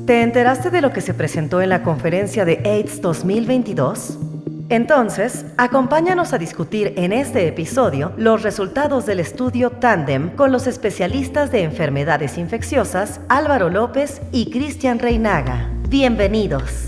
¿Te enteraste de lo que se presentó en la conferencia de AIDS 2022? Entonces, acompáñanos a discutir en este episodio los resultados del estudio Tandem con los especialistas de enfermedades infecciosas Álvaro López y Cristian Reinaga. Bienvenidos.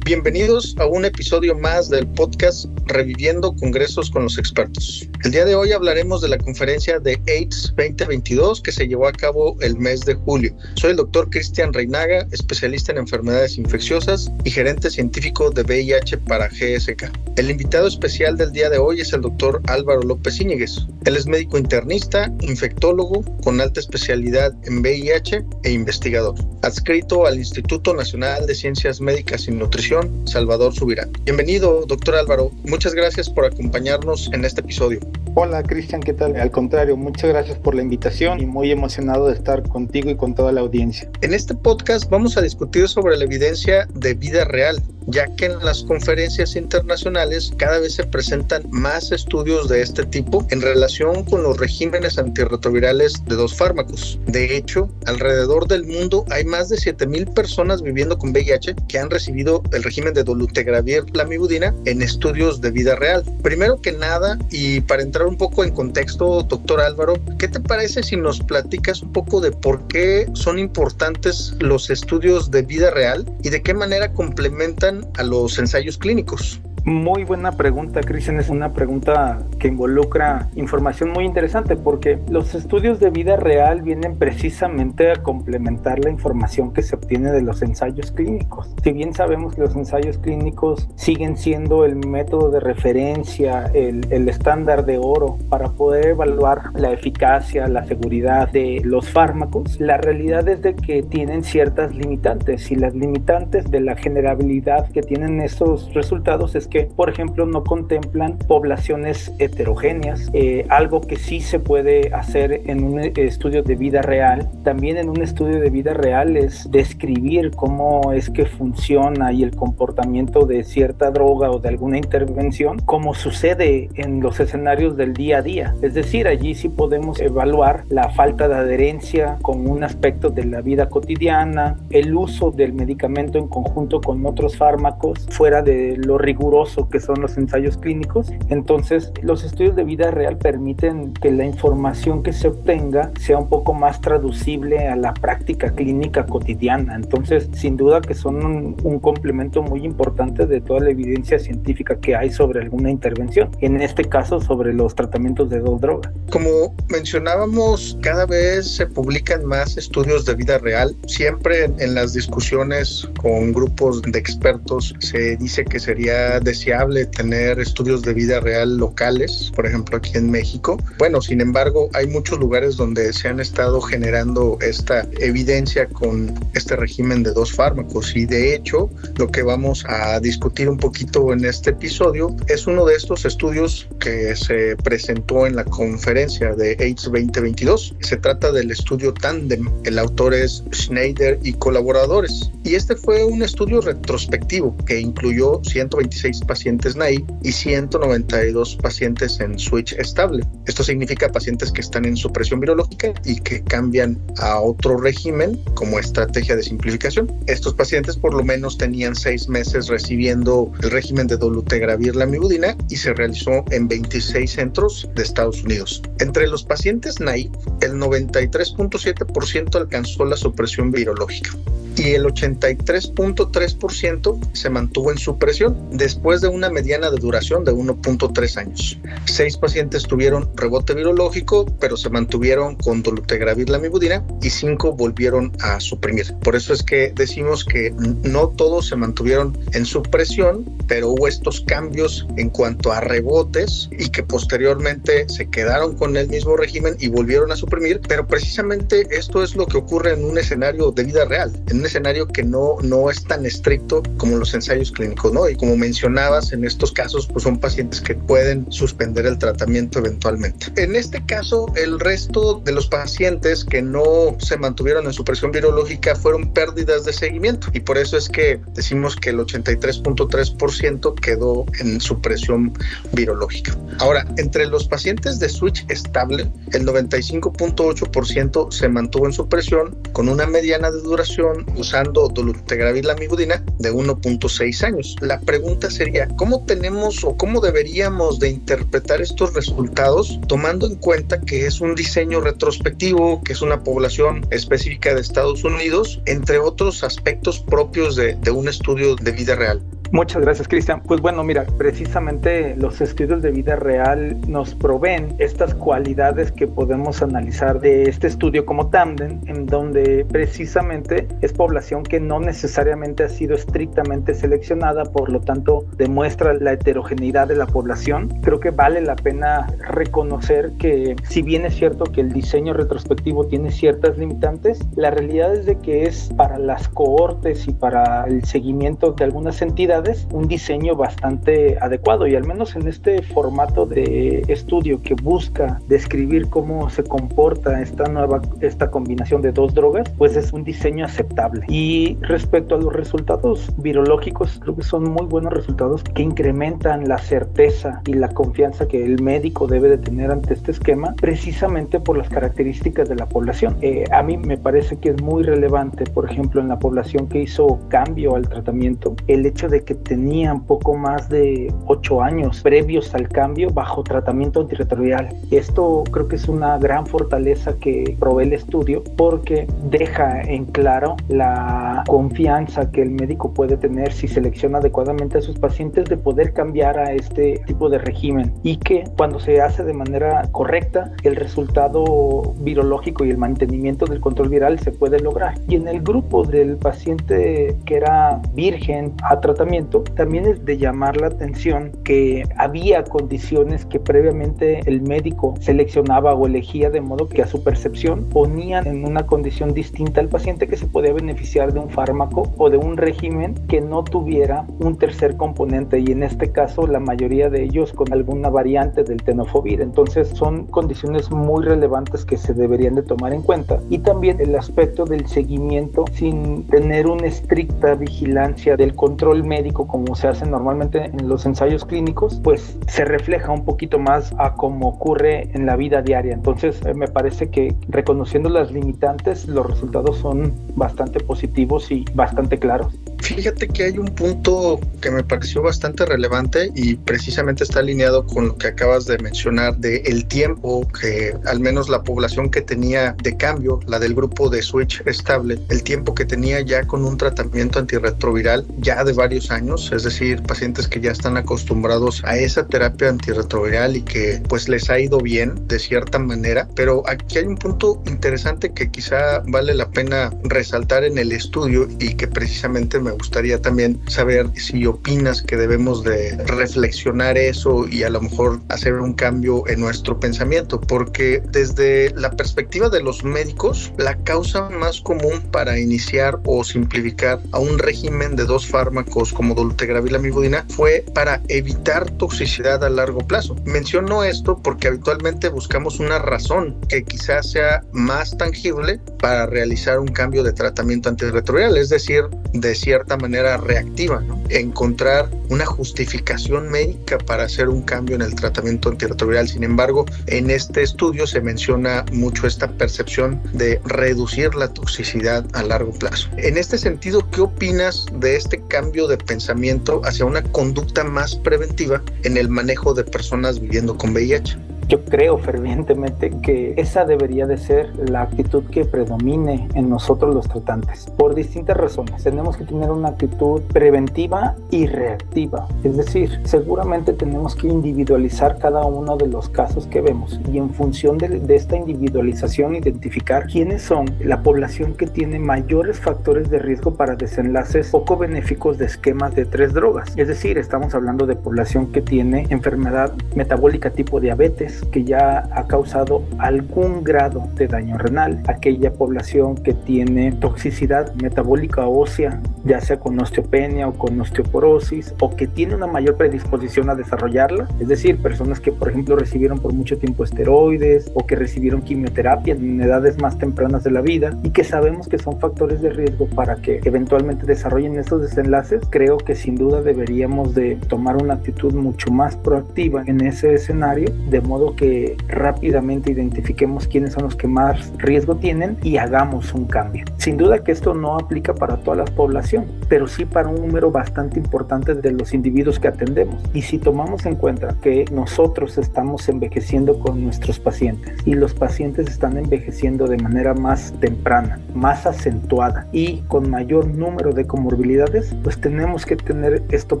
Bienvenidos a un episodio más del podcast Reviviendo Congresos con los Expertos. El día de hoy hablaremos de la conferencia de AIDS 2022 que se llevó a cabo el mes de julio. Soy el doctor Cristian Reinaga, especialista en enfermedades infecciosas y gerente científico de VIH para GSK. El invitado especial del día de hoy es el doctor Álvaro López Íñiguez. Él es médico internista, infectólogo con alta especialidad en VIH e investigador, adscrito al Instituto Nacional de Ciencias Médicas y Nutrición Salvador Subirán. Bienvenido, doctor Álvaro. Muchas gracias por acompañarnos en este episodio. Hola, Cristian, ¿qué tal? Al contrario, muchas gracias por la invitación y muy emocionado de estar contigo y con toda la audiencia. En este podcast vamos a discutir sobre la evidencia de vida real, ya que en las conferencias internacionales cada vez se presentan más estudios de este tipo en relación con los regímenes antirretrovirales de dos fármacos. De hecho, alrededor del mundo hay más de 7,000 personas viviendo con VIH que han recibido el régimen de dolutegravir lamivudina en estudios de vida real. Primero que nada, y para entrar un poco en contexto, doctor Álvaro, ¿qué te parece si nos platicas un poco de por qué son importantes los estudios de vida real y de qué manera complementan a los ensayos clínicos? Muy buena pregunta, Cristian. Es una pregunta que involucra información muy interesante porque los estudios de vida real vienen precisamente a complementar la información que se obtiene de los ensayos clínicos. Si bien sabemos que los ensayos clínicos siguen siendo el método de referencia, el estándar de oro para poder evaluar la eficacia, la seguridad de los fármacos, la realidad es de que tienen ciertas limitantes y las limitantes de la generabilidad que tienen estos resultados es que, por ejemplo, no contemplan poblaciones heterogéneas, algo que sí se puede hacer en un estudio de vida real. También en un estudio de vida real es describir cómo es que funciona y el comportamiento de cierta droga o de alguna intervención, como sucede en los escenarios del día a día. Es decir, allí sí podemos evaluar la falta de adherencia con un aspecto de la vida cotidiana, el uso del medicamento en conjunto con otros fármacos, fuera de lo riguroso que son los ensayos clínicos. Entonces, los estudios de vida real permiten que la información que se obtenga sea un poco más traducible a la práctica clínica cotidiana. Entonces, sin duda que son un complemento muy importante de toda la evidencia científica que hay sobre alguna intervención, en este caso sobre los tratamientos de dos drogas. Como mencionábamos, cada vez se publican más estudios de vida real. Siempre en las discusiones con grupos de expertos se dice que sería deseable tener estudios de vida real locales, por ejemplo aquí en México. Bueno, sin embargo, hay muchos lugares donde se han estado generando esta evidencia con este régimen de dos fármacos y de hecho lo que vamos a discutir un poquito en este episodio es uno de estos estudios que se presentó en la conferencia de AIDS 2022. Se trata del estudio Tandem. El autor es Schneider y colaboradores. Y este fue un estudio retrospectivo que incluyó 126 pacientes naive y 192 pacientes en switch estable. Esto significa pacientes que están en supresión virológica y que cambian a otro régimen como estrategia de simplificación. Estos pacientes por lo menos tenían 6 meses recibiendo el régimen de dolutegravir lamivudina y se realizó en 26 centros de Estados Unidos. Entre los pacientes naive, el 93.7% alcanzó la supresión virológica y el 83.3% se mantuvo en supresión después de una mediana de duración de 1.3 años. 6 pacientes tuvieron rebote virológico, pero se mantuvieron con dolutegravir lamivudina y 5 volvieron a suprimir. Por eso es que decimos que no todos se mantuvieron en supresión, pero hubo estos cambios en cuanto a rebotes y que posteriormente se quedaron con el mismo régimen y volvieron a suprimir, pero precisamente esto es lo que ocurre en un escenario de vida real, en un escenario que no es tan estricto como los ensayos clínicos, ¿no? Y como mencionabas, en estos casos pues son pacientes que pueden suspender el tratamiento eventualmente. En este caso, el resto de los pacientes que no se mantuvieron en supresión virológica fueron pérdidas de seguimiento y por eso es que decimos que el 83.3% quedó en supresión virológica. Ahora, entre los pacientes de switch estable, el 95.8% se mantuvo en supresión con una mediana de duración usando dolutegravir lamivudina de 1.6 años. La pregunta sería, ¿cómo tenemos o cómo deberíamos de interpretar estos resultados tomando en cuenta que es un diseño retrospectivo, que es una población específica de Estados Unidos, entre otros aspectos propios de un estudio de vida real? Muchas gracias, Cristian. Pues bueno, mira, precisamente los estudios de vida real nos proveen estas cualidades que podemos analizar de este estudio como Tandem, en donde precisamente es población que no necesariamente ha sido estrictamente seleccionada, por lo tanto demuestra la heterogeneidad de la población. Creo que vale la pena reconocer que, si bien es cierto que el diseño retrospectivo tiene ciertas limitantes, la realidad es de que es para las cohortes y para el seguimiento de algunas entidades un diseño bastante adecuado, y al menos en este formato de estudio que busca describir cómo se comporta esta combinación de dos drogas, pues es un diseño aceptable. Y respecto a los resultados virológicos, creo que son muy buenos resultados que incrementan la certeza y la confianza que el médico debe de tener ante este esquema, precisamente por las características de la población. A mí me parece que es muy relevante, por ejemplo, en la población que hizo cambio al tratamiento, el hecho de que tenían poco más de 8 años previos al cambio bajo tratamiento antirretroviral. Esto creo que es una gran fortaleza que provee el estudio, porque deja en claro la confianza que el médico puede tener si selecciona adecuadamente a sus pacientes de poder cambiar a este tipo de régimen, y que cuando se hace de manera correcta, el resultado virológico y el mantenimiento del control viral se puede lograr. Y en el grupo del paciente que era virgen a tratamiento, también es de llamar la atención que había condiciones que previamente el médico seleccionaba o elegía, de modo que a su percepción ponían en una condición distinta al paciente que se podía beneficiar de un fármaco o de un régimen que no tuviera un tercer componente, y en este caso la mayoría de ellos con alguna variante del tenofovir. Entonces son condiciones muy relevantes que se deberían de tomar en cuenta, y también el aspecto del seguimiento sin tener una estricta vigilancia del control médico como se hace normalmente en los ensayos clínicos, pues se refleja un poquito más a cómo ocurre en la vida diaria. Entonces me parece que, reconociendo las limitantes, los resultados son bastante positivos y bastante claros. Fíjate que hay un punto que me pareció bastante relevante y precisamente está alineado con lo que acabas de mencionar de el tiempo que al menos la población que tenía de cambio, la del grupo de switch estable, el tiempo que tenía ya con un tratamiento antirretroviral ya de varios años, es decir, pacientes que ya están acostumbrados a esa terapia antirretroviral y que pues les ha ido bien de cierta manera. Pero aquí hay un punto interesante que quizá vale la pena resaltar en el estudio y que precisamente me gustaría también saber si opinas que debemos de reflexionar eso y a lo mejor hacer un cambio en nuestro pensamiento, porque desde la perspectiva de los médicos, la causa más común para iniciar o simplificar a un régimen de dos fármacos como dolutegravir lamivudina fue para evitar toxicidad a largo plazo. Menciono esto porque habitualmente buscamos una razón que quizás sea más tangible para realizar un cambio de tratamiento antirretroviral, es decir, de cierta manera reactiva, ¿no? Encontrar una justificación médica para hacer un cambio en el tratamiento antirretroviral. Sin embargo, en este estudio se menciona mucho esta percepción de reducir la toxicidad a largo plazo. En este sentido, ¿qué opinas de este cambio de pensamiento hacia una conducta más preventiva en el manejo de personas viviendo con VIH? Yo creo fervientemente que esa debería de ser la actitud que predomine en nosotros los tratantes, por distintas razones. Tenemos que tener una actitud preventiva y reactiva, es decir, seguramente tenemos que individualizar cada uno de los casos que vemos, y en función de esta individualización identificar quiénes son la población que tiene mayores factores de riesgo para desenlaces poco benéficos de esquemas de 3 drogas. Es decir, estamos hablando de población que tiene enfermedad metabólica tipo diabetes, que ya ha causado algún grado de daño renal, aquella población que tiene toxicidad metabólica ósea, ya sea con osteopenia o con osteoporosis, o que tiene una mayor predisposición a desarrollarla, es decir, personas que por ejemplo recibieron por mucho tiempo esteroides o que recibieron quimioterapia en edades más tempranas de la vida y que sabemos que son factores de riesgo para que eventualmente desarrollen estos desenlaces. Creo que sin duda deberíamos de tomar una actitud mucho más proactiva en ese escenario, de modo modo que rápidamente identifiquemos quiénes son los que más riesgo tienen y hagamos un cambio. Sin duda que esto no aplica para toda la población, pero sí para un número bastante importante de los individuos que atendemos. Y si tomamos en cuenta que nosotros estamos envejeciendo con nuestros pacientes y los pacientes están envejeciendo de manera más temprana, más acentuada y con mayor número de comorbilidades, pues tenemos que tener esto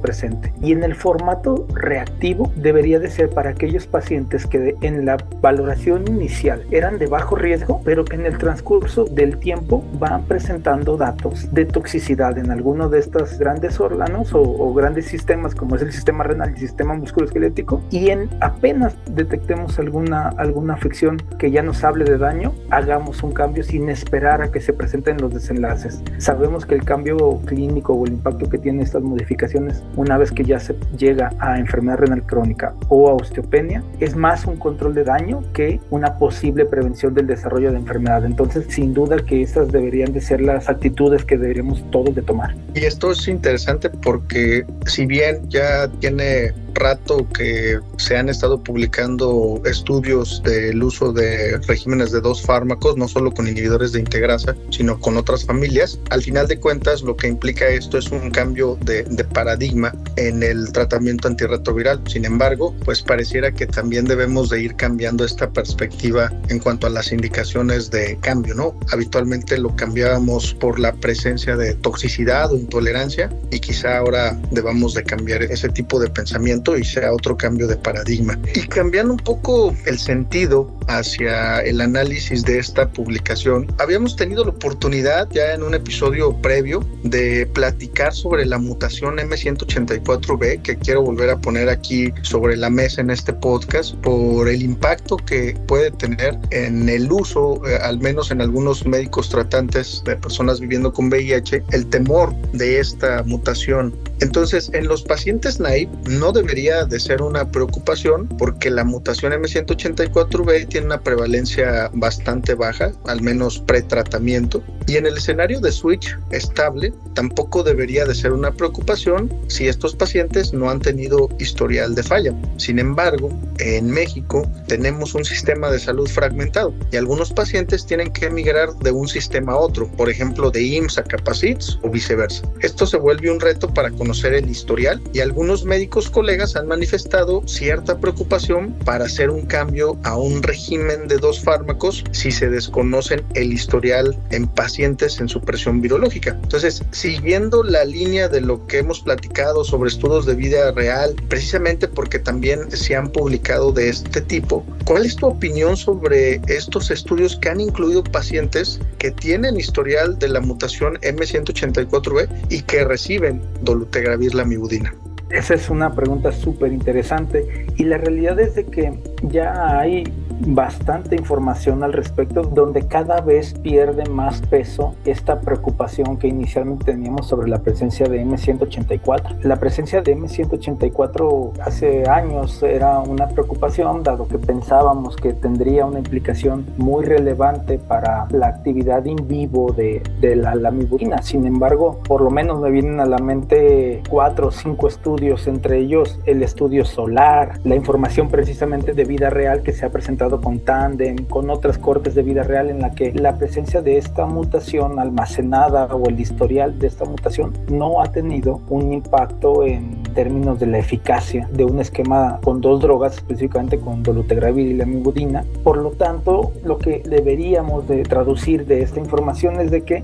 presente. Y en el formato reactivo debería de ser para aquellos pacientes que en la valoración inicial eran de bajo riesgo, pero que en el transcurso del tiempo van presentando datos de toxicidad en alguno de estos grandes órganos o grandes sistemas como es el sistema renal y el sistema musculoesquelético, y en apenas detectemos alguna afección que ya nos hable de daño, hagamos un cambio sin esperar a que se presenten los desenlaces. Sabemos que el cambio clínico o el impacto que tienen estas modificaciones una vez que ya se llega a enfermedad renal crónica o a osteopenia es más un control de daño que una posible prevención del desarrollo de enfermedad. Entonces, sin duda que estas deberían de ser las actitudes que deberíamos todos de tomar. Y esto es interesante porque si bien ya tiene rato que se han estado publicando estudios del uso de regímenes de 2 fármacos, no solo con inhibidores de integrasa, sino con otras familias, al final de cuentas lo que implica esto es un cambio de paradigma en el tratamiento antirretroviral. Sin embargo, pues pareciera que también debemos de ir cambiando esta perspectiva en cuanto a las indicaciones de cambio, ¿no? Habitualmente lo cambiábamos por la presencia de toxicidad o intolerancia y quizá ahora debamos de cambiar ese tipo de pensamiento y sea otro cambio de paradigma. Y cambiando un poco el sentido hacia el análisis de esta publicación, habíamos tenido la oportunidad ya en un episodio previo de platicar sobre la mutación M184B, que quiero volver a poner aquí sobre la mesa en este podcast por el impacto que puede tener en el uso, al menos en algunos médicos tratantes de personas viviendo con VIH, el temor de esta mutación. Entonces, en los pacientes naive no debería de ser una preocupación porque la mutación M184B tiene una prevalencia bastante baja, al menos pretratamiento, y en el escenario de switch estable tampoco debería de ser una preocupación si estos pacientes no han tenido historial de falla. Sin embargo, en México tenemos un sistema de salud fragmentado y algunos pacientes tienen que migrar de un sistema a otro, por ejemplo de IMSS a Capacits o viceversa. Esto se vuelve un reto para conocer el historial y algunos médicos colegas han manifestado cierta preocupación para hacer un cambio a un régimen de 2 fármacos si se desconocen el historial en pacientes en supresión virológica. Entonces, siguiendo la línea de lo que hemos platicado sobre estudios de vida real, precisamente porque también se han publicado de este tipo, ¿cuál es tu opinión sobre estos estudios que han incluido pacientes que tienen historial de la mutación M184B y que reciben dolutegravir lamivudina? Esa es una pregunta súper interesante y la realidad es de que ya hay bastante información al respecto, donde cada vez pierde más peso esta preocupación que inicialmente teníamos sobre la presencia de M184. La presencia de M184 hace años era una preocupación, dado que pensábamos que tendría una implicación muy relevante para la actividad in vivo de la lamivudina. Sin embargo, por lo menos me vienen a la mente 4 o 5 estudios, entre ellos el estudio SOLAR, la información precisamente de vida real que se ha presentado con Tandem, con otras cortes de vida real en la que la presencia de esta mutación almacenada o el historial de esta mutación no ha tenido un impacto en términos de la eficacia de un esquema con 2 drogas, específicamente con dolutegravir y lamivudina. Por lo tanto, lo que deberíamos de traducir de esta información es de que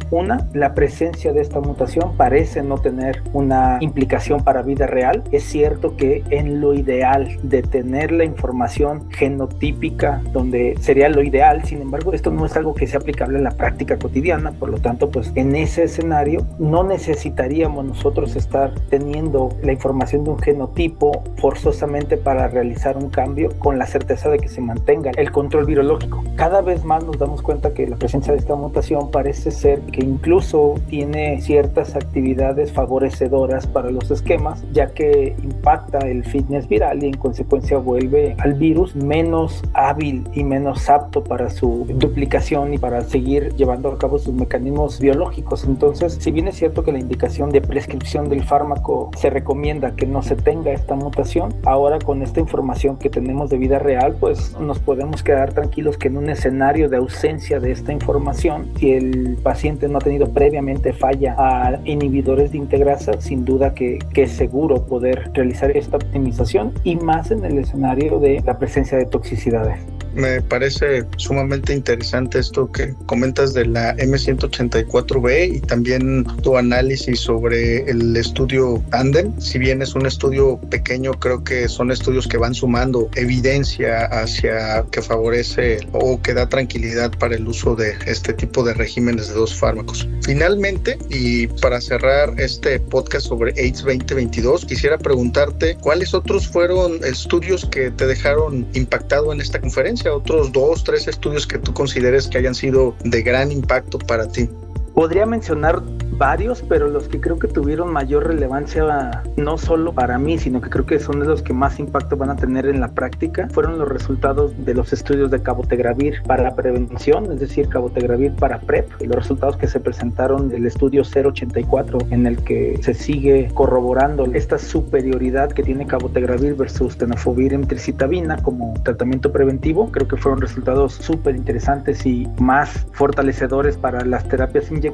la presencia de esta mutación parece no tener una implicación para vida real. Es cierto que en lo ideal de tener la información genotípica, donde sería lo ideal, sin embargo, esto no es algo que sea aplicable en la práctica cotidiana. Por lo tanto, pues en ese escenario no necesitaríamos nosotros estar teniendo la información de un genotipo forzosamente para realizar un cambio con la certeza de que se mantenga el control virológico. Cada vez más nos damos cuenta que la presencia de esta mutación parece ser que incluso tiene ciertas actividades favorecedoras para los esquemas, ya que impacta el fitness viral y en consecuencia vuelve al virus menos hábil y menos apto para su duplicación y para seguir llevando a cabo sus mecanismos biológicos. Entonces, si bien es cierto que la indicación de prescripción del fármaco se recomienda para que no se tenga esta mutación. Ahora con esta información que tenemos de vida real, pues nos podemos quedar tranquilos que en un escenario de ausencia de esta información, si el paciente no ha tenido previamente falla a inhibidores de integrasa, sin duda que es seguro poder realizar esta optimización, y más en el escenario de la presencia de toxicidades. Me parece sumamente interesante esto que comentas de la M184B y también tu análisis sobre el estudio Tandem. Si bien es un estudio pequeño, creo que son estudios que van sumando evidencia hacia que favorece o que da tranquilidad para el uso de este tipo de regímenes de 2 fármacos. Finalmente, y para cerrar este podcast sobre AIDS 2022, quisiera preguntarte cuáles otros fueron estudios que te dejaron impactado en esta conferencia, otros 2, 3 estudios que tú consideres que hayan sido de gran impacto para ti. Podría mencionar varios, pero los que creo que tuvieron mayor relevancia, no solo para mí, sino que creo que son de los que más impacto van a tener en la práctica, fueron los resultados de los estudios de cabotegravir para la prevención, es decir, cabotegravir para PrEP, y los resultados que se presentaron del estudio 084, en el que se sigue corroborando esta superioridad que tiene cabotegravir versus tenofovir emtricitabina como tratamiento preventivo. Creo que fueron resultados súper interesantes y más fortalecedores para las terapias inyectables.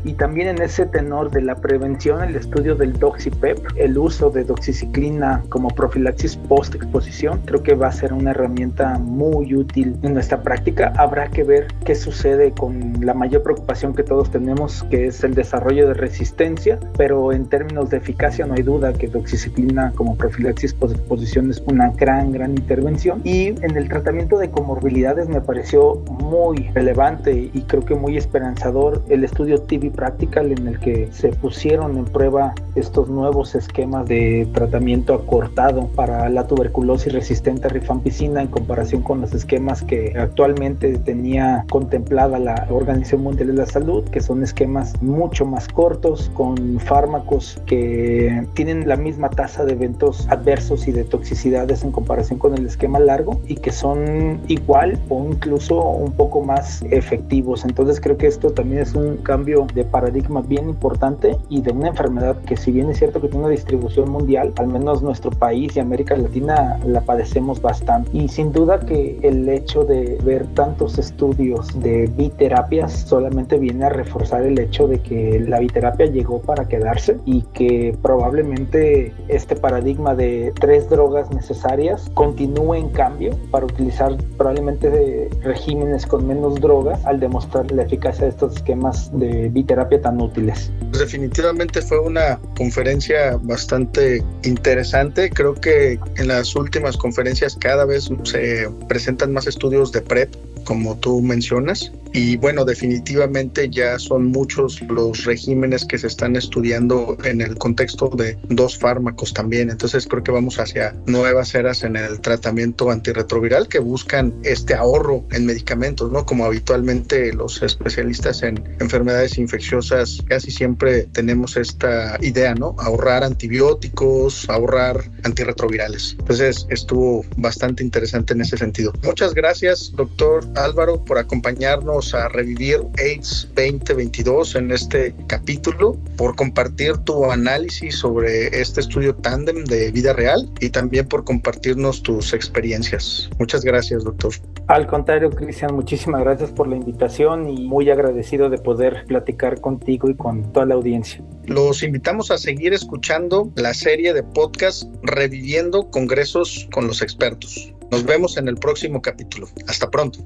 Y también en ese tenor de la prevención, el estudio del DoxyPEP, el uso de doxiciclina como profilaxis post-exposición, creo que va a ser una herramienta muy útil en nuestra práctica. Habrá que ver qué sucede con la mayor preocupación que todos tenemos, que es el desarrollo de resistencia, pero en términos de eficacia no hay duda que doxiciclina como profilaxis post-exposición es una gran intervención. Y en el tratamiento de comorbilidades me pareció muy relevante y creo que muy esperanzador el estudio TB Practical, en el que se pusieron en prueba estos nuevos esquemas de tratamiento acortado para la tuberculosis resistente a rifampicina en comparación con los esquemas que actualmente tenía contemplada la Organización Mundial de la Salud, que son esquemas mucho más cortos, con fármacos que tienen la misma tasa de eventos adversos y de toxicidades en comparación con el esquema largo, y que son igual o incluso un poco más efectivos. Entonces creo que esto también es un cambio de paradigma bien importante, y de una enfermedad que, si bien es cierto que tiene una distribución mundial, al menos nuestro país y América Latina la padecemos bastante. Y sin duda que el hecho de ver tantos estudios de biterapias solamente viene a reforzar el hecho de que la biterapia llegó para quedarse, y que probablemente este paradigma de 3 drogas necesarias continúe en cambio para utilizar probablemente regímenes con menos drogas, al demostrar la eficacia de estos esquemas de biterapia tan útiles. Pues definitivamente fue una conferencia bastante interesante. Creo que en las últimas conferencias cada vez se presentan más estudios de PrEP, como tú mencionas, y bueno, definitivamente ya son muchos los regímenes que se están estudiando en el contexto de 2 fármacos también. Entonces creo que vamos hacia nuevas eras en el tratamiento antirretroviral que buscan este ahorro en medicamentos, ¿no? Como habitualmente los especialistas en enfermedades infecciosas casi siempre tenemos esta idea, ¿no? Ahorrar antibióticos, ahorrar antirretrovirales. Entonces estuvo bastante interesante en ese sentido. Muchas gracias, doctor Álvaro, por acompañarnos a revivir AIDS 2022 en este capítulo, por compartir tu análisis sobre este estudio Tandem de vida real, y también por compartirnos tus experiencias. Muchas gracias, doctor. Al contrario, Cristian, muchísimas gracias por la invitación, y muy agradecido de poder platicar contigo y con toda la audiencia. Los invitamos a seguir escuchando la serie de podcast Reviviendo Congresos con los Expertos. Nos vemos en el próximo capítulo. Hasta pronto.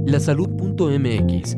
Lasalud.mx